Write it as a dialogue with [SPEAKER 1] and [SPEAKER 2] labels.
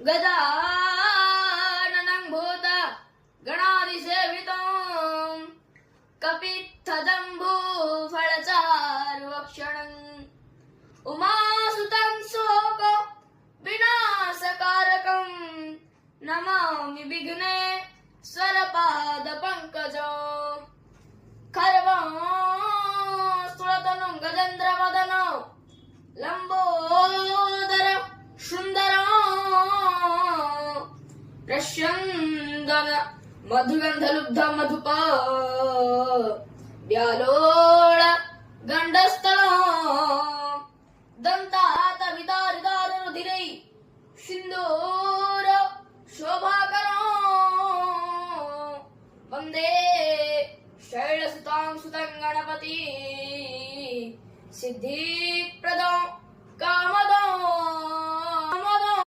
[SPEAKER 1] गजाननं भूत गणाधिसेवितं कपित्थजम्बूफलचारुभक्षणं उमासुतं शोक विनाशकारकं नमामि विघ्नेश्वरपादपङ्कजं खर्वं स्तुलतनुं गजेन्द्रवदनं लम्बोदर सुन्दरं रश्यन्दन मधुगन्धलुब्ध मधुप व्यालोळ गण्डस्थलं दन्तात विदारिदारुधिरै सिन्दूर शोभाकरं वन्दे शैलसुतां सुतं गणपति सिद्धि